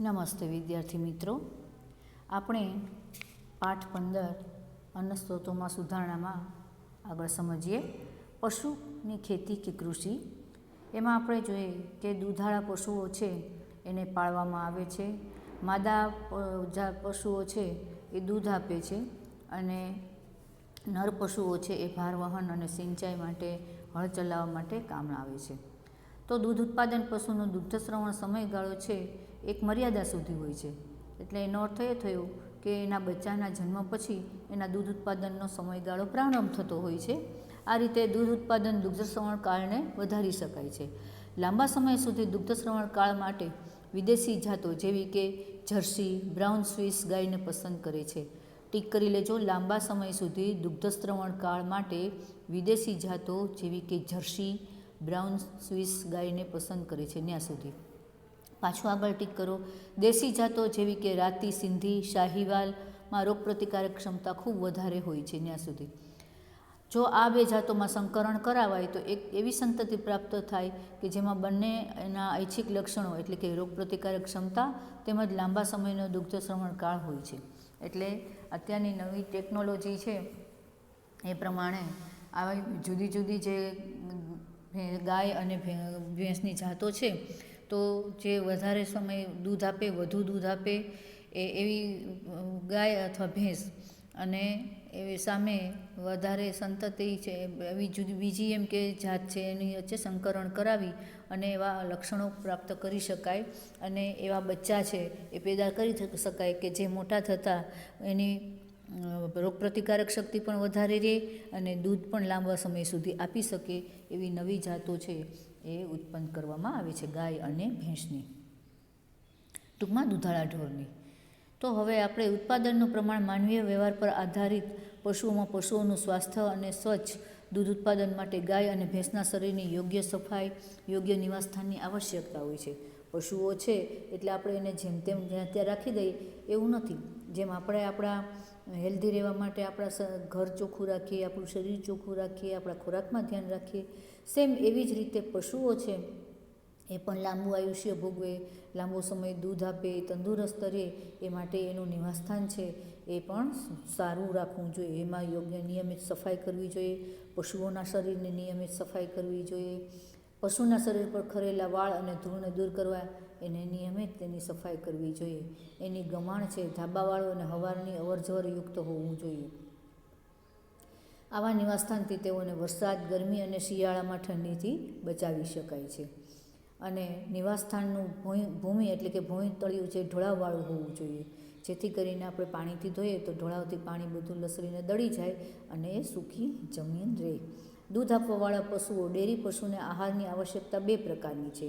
નમસ્તે વિદ્યાર્થી મિત્રો, આપણે પાઠ 15 અન્ન સ્ત્રોતોમાં સુધારણામાં આગળ સમજીએ પશુની ખેતી કે કૃષિ. એમાં આપણે જોઈએ કે દૂધાળા પશુઓ છે એને પાળવામાં આવે છે. માદા પશુઓ છે એ દૂધ આપે છે અને નર પશુઓ છે એ ભારવહન અને સિંચાઈ માટે હળ ચલાવવા માટે કામ આવે છે. તો દૂધ ઉત્પાદન પશુનો દુગ્ધશ્રવણ સમયગાળો છે એક મર્યાદા સુધી હોય છે. એટલે એનો અર્થ એ થયો કે એના બચ્ચાના જન્મ પછી એના દૂધ ઉત્પાદનનો સમયગાળો પ્રારંભ થતો હોય છે. આ રીતે દૂધ ઉત્પાદન દુગ્ધશ્રવણ કાળને વધારી શકાય છે. લાંબા સમય સુધી દુગ્ધશ્રવણ કાળ માટે વિદેશી જાતો જેવી કે જર્સી, બ્રાઉન સ્વિસ ગાયને પસંદ કરે છે. ટીક કરી લેજો, લાંબા સમય સુધી દુગ્ધશ્રવણ કાળ માટે વિદેશી જાતો જેવી કે જર્સી, બ્રાઉન સ્વિસ ગાયને પસંદ કરે છે ત્યાં સુધી. પાછું આગળ ટીક કરો. દેશી જાતો જેવી કે રાતી, સિંધી, શાહીવાલમાં રોગપ્રતિકારક ક્ષમતા ખૂબ વધારે હોય છે ત્યાં સુધી. જો આ બે જાતોમાં સંકરણ કરાવાય તો એક એવી સંતતિ પ્રાપ્ત થાય કે જેમાં બંને એના ઐચ્છિક લક્ષણો એટલે કે રોગપ્રતિકારક ક્ષમતા તેમજ લાંબા સમયનો દુગ્ધશ્રવણ કાળ હોય છે. એટલે અત્યારની નવી ટેકનોલોજી છે એ પ્રમાણે આવી જુદી જુદી જે ગાય અને ભેંસની જાતો છે તો જે વધારે સમય દૂધ આપે, વધુ દૂધ આપે એવી ગાય અથવા ભેંસ અને એવી સામે વધારે સંતતિ છે એવી જુદી બીજી એમ કે જાત છે એની વચ્ચે સંકરણ કરાવી અને એવા લક્ષણો પ્રાપ્ત કરી શકાય અને એવા બચ્ચા છે એ પેદા કરી શકાય કે જે મોટા થતાં એની રોગપ્રતિકારક શક્તિ પણ વધારે રહે અને દૂધ પણ લાંબા સમય સુધી આપી શકે એવી નવી જાતો છે એ ઉત્પન્ન કરવામાં આવે છે ગાય અને ભેંસની, ટૂંકમાં દૂધાળા ઢોરની. તો હવે આપણે ઉત્પાદનનું પ્રમાણ માનવીય વ્યવહાર પર આધારિત પશુઓમાં પશુઓનું સ્વાસ્થ્ય અને સ્વચ્છ દૂધ ઉત્પાદન માટે ગાય અને ભેંસના શરીરની યોગ્ય સફાઈ, યોગ્ય નિવાસસ્થાનની આવશ્યકતા હોય છે. પશુઓ છે એટલે આપણે એને જેમ તેમ જ્યાં ત્યાં રાખી દઈએ એવું નથી. જેમ આપણે આપણા હેલ્ધી રહેવા માટે આપણા ઘર ચોખ્ખું રાખીએ, આપણું શરીર ચોખ્ખું રાખીએ, આપણા ખોરાકમાં ધ્યાન રાખીએ, સેમ એવી જ રીતે પશુઓ છે એ પણ લાંબુ આયુષ્ય ભોગવે, લાંબો સમય દૂધ આપે, તંદુરસ્ત રહે એ માટે એનું નિવાસસ્થાન છે એ પણ સારું રાખવું જોઈએ. એમાં યોગ્ય નિયમિત સફાઈ કરવી જોઈએ. પશુઓના શરીરની નિયમિત સફાઈ કરવી જોઈએ. પશુના શરીર પર ખરેલા વાળ અને ધૂળને દૂર કરવા એને નિયમિત તેની સફાઈ કરવી જોઈએ. એની ગમાણ છે ધાબાવાળું અને હવાની અવરજવર યુક્ત હોવું જોઈએ. આવા નિવાસસ્થાનથી તેઓને વરસાદ, ગરમી અને શિયાળામાં ઠંડીથી બચાવી શકાય છે. અને નિવાસસ્થાનનું ભૂમિ એટલે કે ભોંય તળિયું છે ઢોળાવવાળું હોવું જોઈએ, જેથી કરીને આપણે પાણીથી ધોઈએ તો ઢોળાવથી પાણી બધું લસરીને દળી જાય અને એ સૂકી જમીન રહે. દૂધ આપવાવાળા પશુઓ, ડેરી પશુને આહારની આવશ્યકતા બે પ્રકારની છે.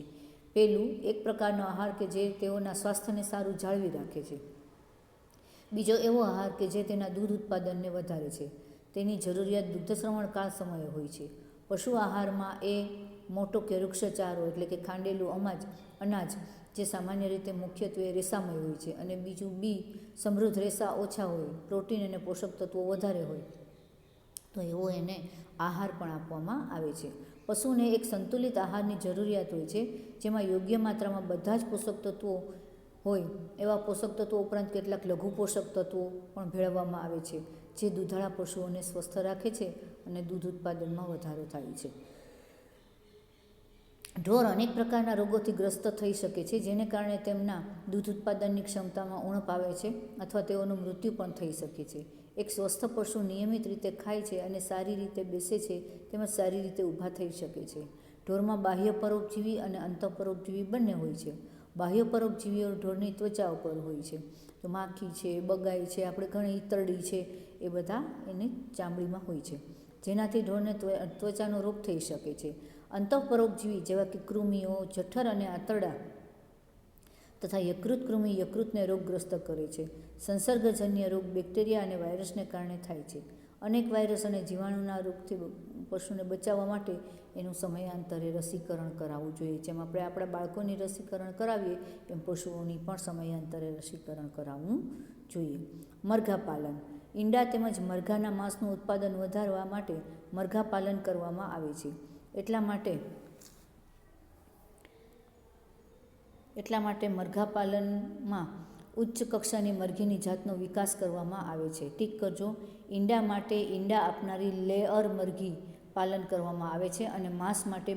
પહેલું, એક પ્રકારનો આહાર કે જે તેઓના સ્વાસ્થ્યને સારું જાળવી રાખે છે. બીજો એવો આહાર કે જે તેના દૂધ ઉત્પાદનને વધારે છે. તેની જરૂરિયાત દુગ્ધશ્રવણ કાળ સમયે હોય છે. પશુ આહારમાં એ મોટો કે વૃક્ષચારો એટલે કે ખાંડેલું અનાજ જે સામાન્ય રીતે મુખ્યત્વે રેસામય હોય છે અને બીજું બી સમૃદ્ધ રેસા ઓછા હોય, પ્રોટીન અને પોષક તત્વો વધારે હોય તો એવો એને આહાર પણ આપવામાં આવે છે. પશુને એક સંતુલિત આહારની જરૂરિયાત હોય છે જેમાં યોગ્ય માત્રામાં બધા જ પોષક તત્વો હોય. એવા પોષક તત્વો ઉપરાંત કેટલાક લઘુ પોષક તત્વો પણ ભેળવવામાં આવે છે જે દૂધાળા પશુઓને સ્વસ્થ રાખે છે અને દૂધ ઉત્પાદનમાં વધારો થાય છે. ઢોર અનેક પ્રકારના રોગોથી ગ્રસ્ત થઈ શકે છે જેને કારણે તેમના દૂધ ઉત્પાદનની ક્ષમતામાં ઉણપ આવે છે અથવા તેઓનું મૃત્યુ પણ થઈ શકે છે. એક સ્વસ્થ પશુ નિયમિત રીતે ખાય છે અને સારી રીતે બેસે છે તેમજ સારી રીતે ઊભા થઈ શકે છે. ઢોરમાં બાહ્ય પરોપજીવી અને અંતઃપરોપજીવી બંને હોય છે. બાહ્ય પરોપજીવીઓ ઢોરની ત્વચા ઉપર હોય છે. તો માખી છે, બગાઈ છે, આપણે ઘણી ઈતરડી છે એ બધા એની ચામડીમાં હોય છે જેનાથી ઢોરને ત્વચાનો રોગ થઈ શકે છે. અંતઃપરોપજીવી જેવા કે કૃમિઓ, જઠર અને આંતરડા તથા યકૃત કૃમિ યકૃતને રોગગ્રસ્ત કરે છે. સંસર્ગજન્ય રોગ બેક્ટેરિયા અને વાયરસને કારણે થાય છે. અનેક વાયરસ અને જીવાણુના રોગથી પશુને બચાવવા માટે એનું સમયાંતરે રસીકરણ કરાવવું જોઈએ. જેમ આપણે આપણા બાળકોની રસીકરણ કરાવીએ એમ પશુઓની પણ સમયાંતરે રસીકરણ કરાવવું જોઈએ. મરઘા પાલન, ઈંડા તેમજ મરઘાના માંસનું ઉત્પાદન વધારવા માટે મરઘા પાલન કરવામાં આવે છે. એટલા માટે મરઘા પાલનમાં ઉચ્ચ કક્ષાની મરઘીની જાતનો વિકાસ કરવામાં આવે છે. ટીક કરજો. ઈંડા માટે ઈંડા આપનારી લેયર મરઘી પાલન કરવામાં આવે છે અને માંસ માટે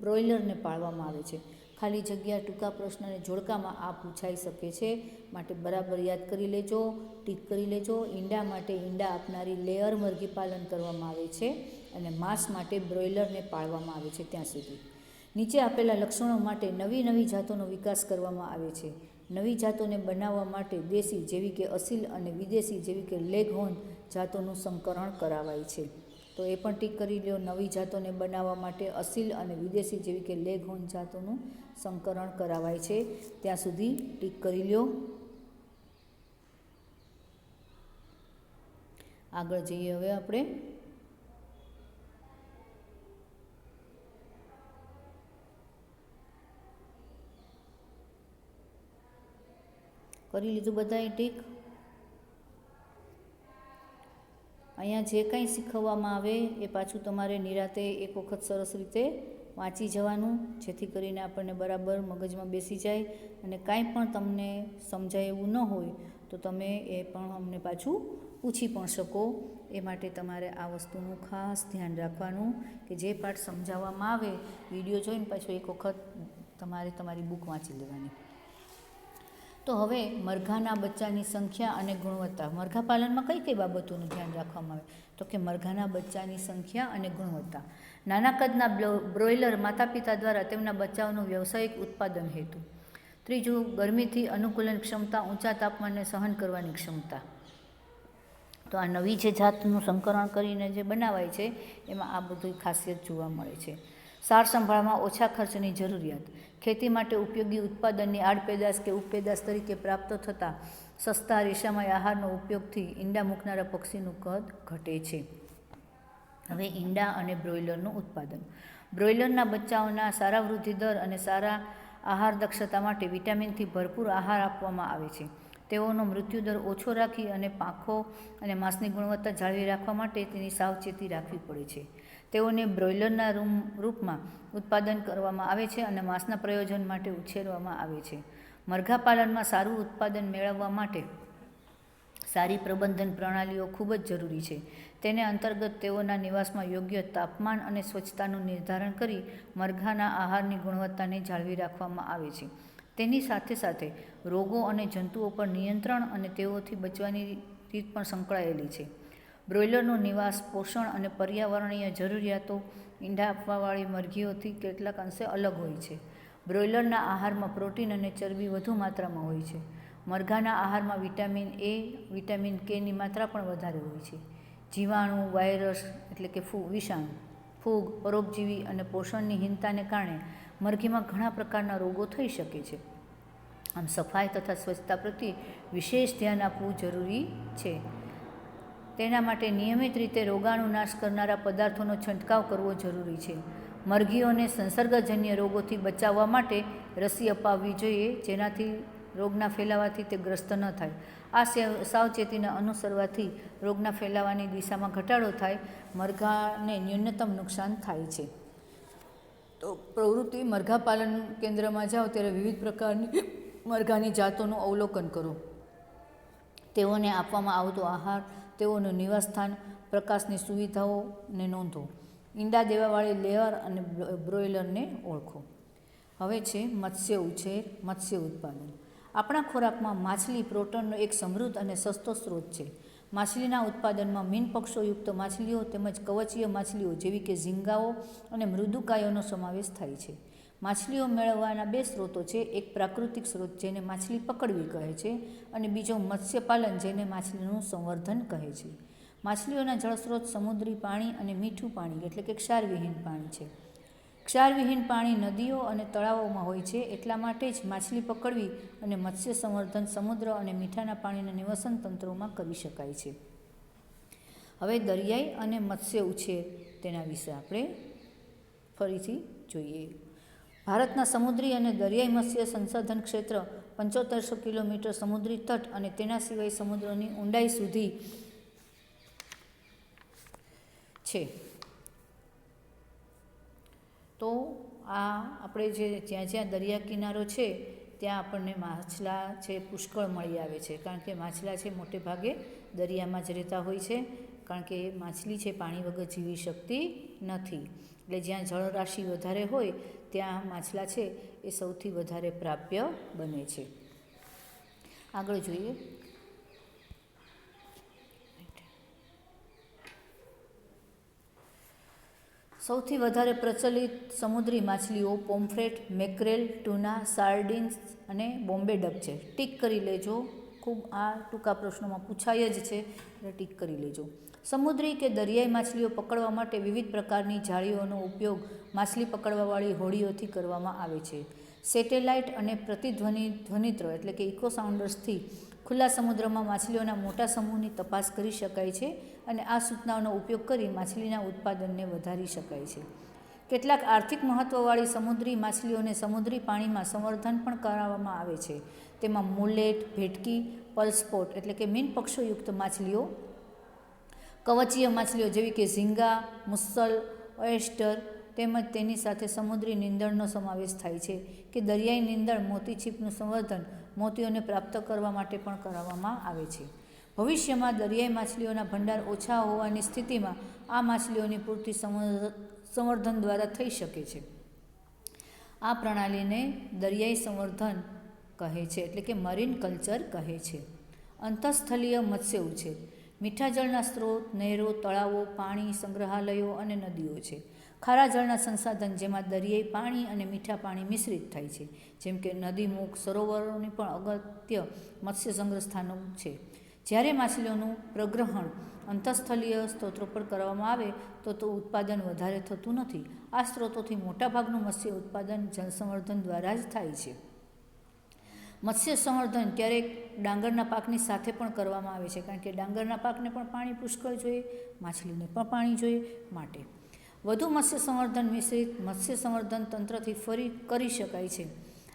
બ્રોઇલરને પાળવામાં આવે છે. ખાલી જગ્યા ટૂંકા પ્રશ્નને જોડકામાં આ પૂછાઈ શકે છે, માટે બરાબર યાદ કરી લેજો, ટીક કરી લેજો. ઈંડા માટે ઈંડા આપનારી લેયર મરઘી પાલન કરવામાં આવે છે અને માંસ માટે બ્રોઇલરને પાળવામાં આવે છે. ત્યાં સુધી નીચે આપેલા લક્ષણો માટે નવી જાતોનો વિકાસ કરવામાં આવે છે. નવી જાતોને બનાવવા માટે દેશી જેવી કે અસીલ અને વિદેશી જેવી કે લેગહોર્ન જાતોનું સંકરણ કરાવાય છે. તો એ પણ ટીક કરી લો. નવી જાતોને બનાવવા માટે અસીલ અને વિદેશી જેવી કે લેગહોર્ન જાતોનું સંકરણ કરાવાય છે. ત્યાં સુધી ટીક કરી લો. આગળ જઈએ હવે આપણે. કરી લીધું બધાએ ટીક? અહીંયા જે કંઈ શીખવવામાં આવે એ પાછું તમારે નિરાતે એક વખત સરસ રીતે વાંચી જવાનું, જેથી કરીને આપણને બરાબર મગજમાં બેસી જાય. અને કાંઈ પણ તમને સમજાય એવું ન હોય તો તમે એ પણ અમને પાછું પૂછી પણ શકો. એ માટે તમારે આ વસ્તુનું ખાસ ધ્યાન રાખવાનું કે જે પાઠ સમજાવવામાં આવે વિડીયો જોઈને પાછું એક વખત તમારે તમારી બુક વાંચી લેવાની. તો હવે મરઘાના બચ્ચાની સંખ્યા અને ગુણવત્તા. મરઘા પાલનમાં કઈ કઈ બાબતોનું ધ્યાન રાખવામાં આવે? તો કે મરઘાના બચ્ચાની સંખ્યા અને ગુણવત્તા. નાના કદના બ્રોઇલર માતા પિતા દ્વારા તેમના બચ્ચાઓનું વ્યવસાયિક ઉત્પાદન હેતુ. ત્રીજું, ગરમીથી અનુકૂલન ક્ષમતા, ઊંચા તાપમાનને સહન કરવાની ક્ષમતા. તો આ નવી જે જાતનું સંકરણ કરીને જે બનાવાય છે એમાં આ બધી ખાસિયત જોવા મળે છે. સાર સંભાળમાં ઓછા ખર્ચની જરૂરિયાત. ખેતી માટે ઉપયોગી ઉત્પાદનની આડપેદાશ કે ઉપપેદાશ તરીકે પ્રાપ્ત થતા સસ્તા રેશામય આહારનો ઉપયોગથી ઈંડા મૂકનારા પક્ષીનું કદ ઘટે છે. હવે ઈંડા અને બ્રોઇલરનું ઉત્પાદન. બ્રોઇલરના બચ્ચાઓના સારા વૃદ્ધિ દર અને સારા આહાર દક્ષતા માટે વિટામિનથી ભરપૂર આહાર આપવામાં આવે છે. તેઓનો મૃત્યુદર ઓછો રાખી અને પાંખો અને માંસની ગુણવત્તા જાળવી રાખવા માટે તેની સાવચેતી રાખવી પડે છે. તેઓને બ્રોઇલરના રૂપમાં ઉત્પાદન કરવામાં આવે છે અને માંસના પ્રયોજન માટે ઉછેરવામાં આવે છે. મરઘા પાલનમાં સારું ઉત્પાદન મેળવવા માટે સારી પ્રબંધન પ્રણાલીઓ ખૂબ જ જરૂરી છે. તેને અંતર્ગત તેઓના નિવાસમાં યોગ્ય તાપમાન અને સ્વચ્છતાનું નિર્ધારણ કરી મરઘાના આહારની ગુણવત્તાને જાળવી રાખવામાં આવે છે. તેની સાથે સાથે રોગો અને જંતુઓ પર નિયંત્રણ અને તેઓથી બચવાની રીત પણ સંકળાયેલી છે. બ્રોઇલરનો નિવાસ, પોષણ અને પર્યાવરણીય જરૂરિયાતો ઈંડા આપવાવાળી મરઘીઓથી કેટલાક અંશે અલગ હોય છે. બ્રોઇલરના આહારમાં પ્રોટીન અને ચરબી વધુ માત્રામાં હોય છે. મરઘાના આહારમાં વિટામિન એ, વિટામિન કેની માત્રા પણ વધારે હોય છે. જીવાણુ, વાયરસ એટલે કે વિષાણુ, ફૂગ, પરોપજીવી અને પોષણની હીનતાને કારણે મરઘીમાં ઘણા પ્રકારના રોગો થઈ શકે છે. આમ સફાઈ તથા સ્વચ્છતા પ્રત્યે વિશેષ ધ્યાન આપવું જરૂરી છે. તેના માટે નિયમિત રીતે રોગાણુ નાશ કરનારા પદાર્થોનો છંટકાવ કરવો જરૂરી છે. મરઘીઓને સંસર્ગજન્ય રોગોથી બચાવવા માટે રસી અપાવવી જોઈએ, જેનાથી રોગના ફેલાવાથી તે ગ્રસ્ત ન થાય. આ સાવચેતીને અનુસરવાથી રોગના ફેલાવાની દિશામાં ઘટાડો થાય, મરઘાને ન્યૂનતમ નુકસાન થાય છે. તો પ્રવૃત્તિ મરઘા પાલન કેન્દ્રમાં જાઓ ત્યારે વિવિધ પ્રકારની મરઘાની જાતોનું અવલોકન કરો. તેઓને આપવામાં આવતો આહાર, તેઓનું નિવાસસ્થાન, પ્રકાશની સુવિધાઓને નોંધો. ઈંડા દેવાવાળી લેયર અને બ્રોઇલરને ઓળખો. હવે છે મત્સ્ય ઉછેર, મત્સ્ય ઉત્પાદન. આપણા ખોરાકમાં માછલી પ્રોટીનનો એક સમૃદ્ધ અને સસ્તો સ્ત્રોત છે. માછલીના ઉત્પાદનમાં મીનપક્ષોયુક્ત માછલીઓ તેમજ કવચીય માછલીઓ જેવી કે ઝીંગાઓ અને મૃદુકાયોનો સમાવેશ થાય છે. માછલીઓ મેળવવાના બે સ્ત્રોતો છે. એક પ્રાકૃતિક સ્ત્રોત જેને માછલી પકડવી કહે છે અને બીજો મત્સ્યપાલન જેને માછલીનું સંવર્ધન કહે છે. માછલીઓના જળસ્ત્રોત સમુદ્રી પાણી અને મીઠું પાણી એટલે કે ક્ષારવિહીન પાણી છે. ક્ષારવિહીન પાણી નદીઓ અને તળાવોમાં હોય છે. એટલા માટે જ માછલી પકડવી અને મત્સ્ય સંવર્ધન સમુદ્ર અને મીઠાના પાણીના નિવસન તંત્રોમાં કરી શકાય છે. હવે દરિયાઈ અને મત્સ્ય ઉછેર, તેના વિશે આપણે ફરીથી જોઈએ. ભારતના સમુદ્રી અને દરિયાઈ મત્સ્ય સંશોધન ક્ષેત્ર 7500 કિલોમીટર સમુદ્રી તટ અને તેના સિવાય સમુદ્રની ઊંડાઈ સુધી છે. તો આ આપણે જે જ્યાં જ્યાં દરિયા કિનારો છે ત્યાં આપણને માછલા છે પુષ્કળ મળી આવે છે, કારણ કે માછલા છે મોટે ભાગે દરિયામાં જ રહેતા હોય છે, કારણ કે માછલી છે પાણી વગર જીવી શકતી નથી. એટલે જ્યાં જળરાશિ વધારે હોય ત્યાં માછલા છે એ સૌથી વધારે પ્રાપ્ય બને છે. આગળ જોઈએ. સૌથી વધારે પ્રચલિત સમુદ્રી માછલીઓ પોમ્ફ્રેટ, મેક્રેલ, ટૂના, સાર્ડિન્સ અને બોમ્બે ડક છે. ટીક કરી લેજો, ખૂબ આ ટૂંકા પ્રશ્નોમાં પૂછાય જ છે એટલે ટીક કરી લેજો. સમુદ્રી કે દરિયાઈ માછલીઓ પકડવા માટે વિવિધ પ્રકારની જાળીઓનો ઉપયોગ માછલી પકડવાવાળી હોડીઓથી કરવામાં આવે છે. સેટેલાઇટ અને ધ્વનિત્ર એટલે કે ઇકો સાઉન્ડર્સથી ખુલ્લા સમુદ્રમાં માછલીઓના મોટા સમૂહની તપાસ કરી શકાય છે અને આ સૂચનાઓનો ઉપયોગ કરી માછલીના ઉત્પાદનને વધારી શકાય છે. કેટલાક આર્થિક મહત્ત્વવાળી સમુદ્રી માછલીઓને સમુદ્રી પાણીમાં સંવર્ધન પણ કરાવવામાં આવે છે. તેમાં મુલેટ, ભેટકી, પલ્સપોટ એટલે કે મીન પક્ષોયુક્ત માછલીઓ, કવચીય માછલીઓ જેવી કે ઝીંગા, મુસ્સલ, ઓયેસ્ટર તેમજ તેની સાથે સમુદ્રી નીંદણનો સમાવેશ થાય છે કે દરિયાઈ નીંદણ મોતી છીપનું સંવર્ધન મોતીઓને પ્રાપ્ત કરવા માટે પણ કરાવવામાં આવે છે. ભવિષ્યમાં દરિયાઈ માછલીઓના ભંડાર ઓછા હોવાની સ્થિતિમાં આ માછલીઓની પૂર્તિ સંવર્ધન દ્વારા થઈ શકે છે. આ પ્રણાલીને દરિયાઈ સંવર્ધન કહે છે, એટલે કે મરીન કલ્ચર કહે છે. અંતઃસ્થલીય મત્સ્ય ઉછેર. મીઠા જળના સ્ત્રોત, નહેરો, તળાવો, પાણી સંગ્રહાલયો અને નદીઓ છે. ખારા જળના સંસાધન જેમાં દરિયાઈ પાણી અને મીઠા પાણી મિશ્રિત થાય છે, જેમ કે નદીમુખ, સરોવરોની પણ અગત્ય મત્સ્ય સંગ્રહ સ્થાનો છે. જ્યારે માછલીઓનું પ્રગ્રહણ અંતઃસ્થલીય સ્ત્રોતો પર કરવામાં આવે તો ઉત્પાદન વધારે થતું નથી. આ સ્ત્રોતોથી મોટાભાગનું મત્સ્ય ઉત્પાદન જળ સંવર્ધન દ્વારા જ થાય છે. મત્સ્ય સંવર્ધન ક્યારેક ડાંગરના પાકની સાથે પણ કરવામાં આવે છે, કારણ કે ડાંગરના પાકને પણ પાણી પુષ્કળ જોઈએ, માછલીને પણ પાણી જોઈએ. માટે વધુ મત્સ્ય સંવર્ધન મિશ્રિત મત્સ્ય સંવર્ધન તંત્રથી ફરી કરી શકાય છે.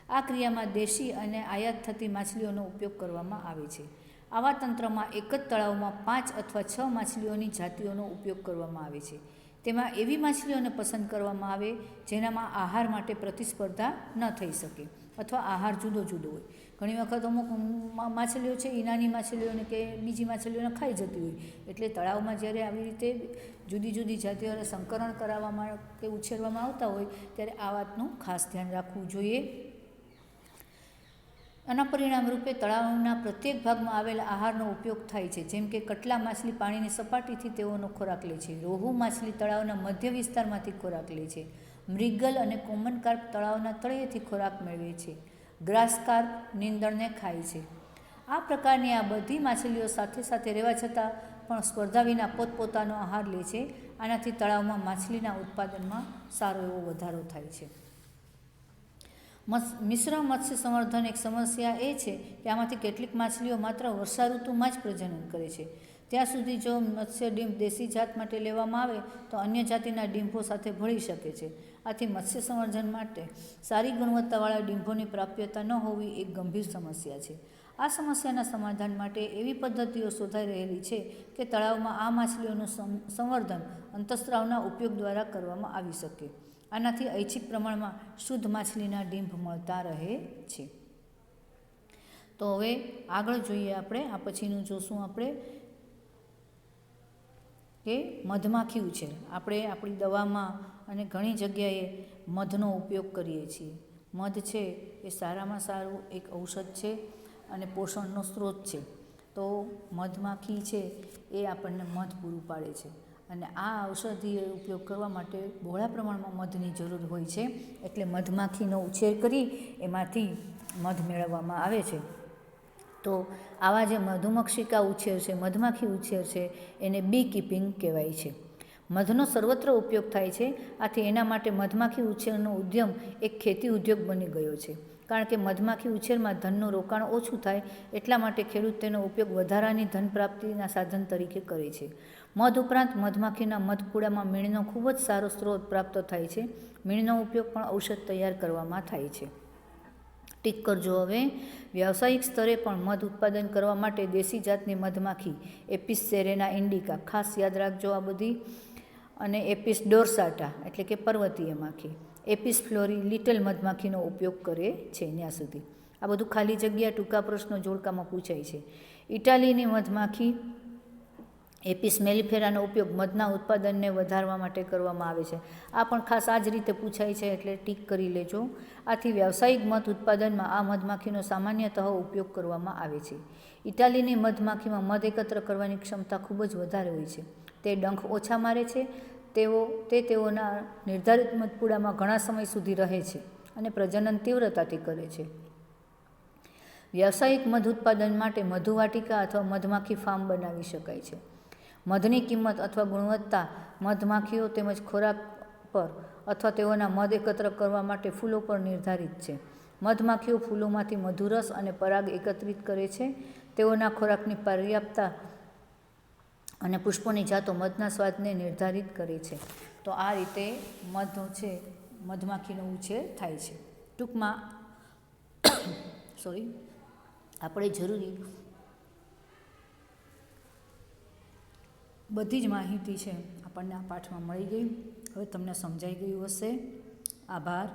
આ ક્રિયામાં દેશી અને આયાત થતી માછલીઓનો ઉપયોગ કરવામાં આવે છે. આવા તંત્રમાં એક જ તળાવમાં 5 અથવા 6 માછલીઓની જાતિઓનો ઉપયોગ કરવામાં આવે છે. તેમાં એવી માછલીઓને પસંદ કરવામાં આવે જેનામાં આહાર માટે પ્રતિસ્પર્ધા ન થઈ શકે અથવા આહાર જુદો જુદો હોય. ઘણી વખત અમુક માછલીઓ છે એ નાની માછલીઓને કે બીજી માછલીઓને ખાઈ જતી હોય, એટલે તળાવમાં જ્યારે આવી રીતે જુદી જુદી જાતિઓને સંકરણ કરાવવામાં કે ઉછેરવામાં આવતા હોય ત્યારે આ વાતનું ખાસ ધ્યાન રાખવું જોઈએ. આના પરિણામ રૂપે તળાવના પ્રત્યેક ભાગમાં આવેલા આહારનો ઉપયોગ થાય છે, જેમ કે કટલા માછલી પાણીની સપાટીથી તેઓનો ખોરાક લે છે. રોહુ માછલી તળાવના મધ્ય વિસ્તારમાંથી ખોરાક લે છે. મૃગલ અને કોમન કાર્પ તળાવના તળિયેથી ખોરાક મેળવે છે. ગ્રાસ કાર્પ નીંદણને ખાય છે. આ પ્રકારની આ બધી માછલીઓ સાથે સાથે રહેવા છતાં પણ સ્પર્ધા વિના પોતપોતાનો આહાર લે છે. આનાથી તળાવમાં માછલીના ઉત્પાદનમાં સારો એવો વધારો થાય છે. મિશ્ર મત્સ્ય સંવર્ધન એક સમસ્યા એ છે કે આમાંથી કેટલીક માછલીઓ માત્ર વર્ષા ઋતુમાં જ પ્રજનન કરે છે. ત્યાં સુધી જો મત્સ્ય ડીંભ દેશી જાત માટે લેવામાં આવે તો અન્ય જાતિના ડીંભો સાથે ભળી શકે છે. આથી મત્સ્ય સંવર્ધન માટે સારી ગુણવત્તાવાળા ડીંભોની પ્રાપ્યતા ન હોવી એક ગંભીર સમસ્યા છે. આ સમસ્યાના સમાધાન માટે એવી પદ્ધતિઓ શોધાઈ રહેલી છે કે તળાવમાં આ માછલીઓનું સંવર્ધન અંતઃસ્ત્રાવના ઉપયોગ દ્વારા કરવામાં આવી શકે. આનાથી ઐચ્છિક પ્રમાણમાં શુદ્ધ માછલીના ડીંભ મળતા રહે છે. તો હવે આગળ જોઈએ આપણે, આ પછીનું જોશું આપણે કે મધમાખી ઉછેર. આપણે આપણી દવામાં અને ઘણી જગ્યાએ મધનો ઉપયોગ કરીએ છીએ. મધ છે એ સારામાં સારું એક ઔષધ છે અને પોષણનો સ્ત્રોત છે. તો મધમાખી છે એ આપણને મધ પૂરું પાડે છે અને આ ઔષધીય ઉપયોગ કરવા માટે બહોળા પ્રમાણમાં મધની જરૂર હોય છે. એટલે મધમાખીનો ઉછેર કરી એમાંથી મધ મેળવવામાં આવે છે. તો આવા જે મધુમક્ષિકા ઉછેર છે, મધમાખી ઉછેર છે, એને બી કીપિંગ કહેવાય છે. મધનો સર્વત્ર ઉપયોગ થાય છે. આથી એના માટે મધમાખી ઉછેરનો ઉદ્યમ એક ખેતી ઉદ્યોગ બની ગયો છે. કારણ કે મધમાખી ઉછેરમાં ધનનું રોકાણ ઓછું થાય એટલા માટે ખેડૂત તેનો ઉપયોગ વધારાની ધન પ્રાપ્તિના સાધન તરીકે કરે છે. મધ ઉપરાંત મધમાખીના મધપૂડામાં મીણનો ખૂબ જ સારો સ્ત્રોત પ્રાપ્ત થાય છે. મીણનો ઉપયોગ પણ ઔષધ તૈયાર કરવામાં થાય છે. ટીક કરજો. હવે વ્યાવસાયિક સ્તરે પણ મધ ઉત્પાદન કરવા માટે દેશી જાતની મધમાખી એપિસ સેરેના ઇન્ડિકા, ખાસ યાદ રાખજો આ બધી, અને એપિસ ડોર્સાટા એટલે કે પર્વતીય માખી, એપિસ ફ્લોરી લિટલ મધમાખીનો ઉપયોગ કરે છે. ત્યાં સુધી આ બધું ખાલી જગ્યા ટૂંકા પ્રશ્નો જોડકામાં પૂછાય છે. ઇટાલીની મધમાખી એપિસ મેલિફેરાનો ઉપયોગ મધના ઉત્પાદનને વધારવા માટે કરવામાં આવે છે. આ પણ ખાસ આ જ રીતે પૂછાય છે, એટલે ટીક કરી લેજો. આથી વ્યાવસાયિક મધ ઉત્પાદનમાં આ મધમાખીનો સામાન્યતઃ ઉપયોગ કરવામાં આવે છે. ઇટાલીની મધમાખીમાં મધ એકત્ર કરવાની ક્ષમતા ખૂબ જ વધારે હોય છે. તે ડંખ ઓછા મારે છે. તેઓના નિર્ધારિત મધપૂડામાં ઘણા સમય સુધી રહે છે અને પ્રજનન તીવ્રતાથી કરે છે. વ્યાવસાયિક મધ ઉત્પાદન માટે મધુવાટિકા અથવા મધમાખી ફાર્મ બનાવી શકાય છે. મધની કિંમત અથવા ગુણવત્તા મધમાખીઓ તેમજ ખોરાક પર અથવા તેઓના મધ એકત્ર કરવા માટે ફૂલો પર નિર્ધારિત છે. મધમાખીઓ ફૂલોમાંથી મધુરસ અને પરાગ એકત્રિત કરે છે. તેઓના ખોરાકની પર્યાપ્તતા અને પુષ્પોની જાતો મધના સ્વાદને નિર્ધારિત કરે છે. તો આ રીતે મધ છે મધમાખીનો ઉછેર થાય છે. ટૂંકમાં આપણે જરૂરી બધી જ માહિતી છે આપણને આ પાઠમાં મળી ગઈ. હવે તમને સમજાઈ ગયું હશે. આભાર.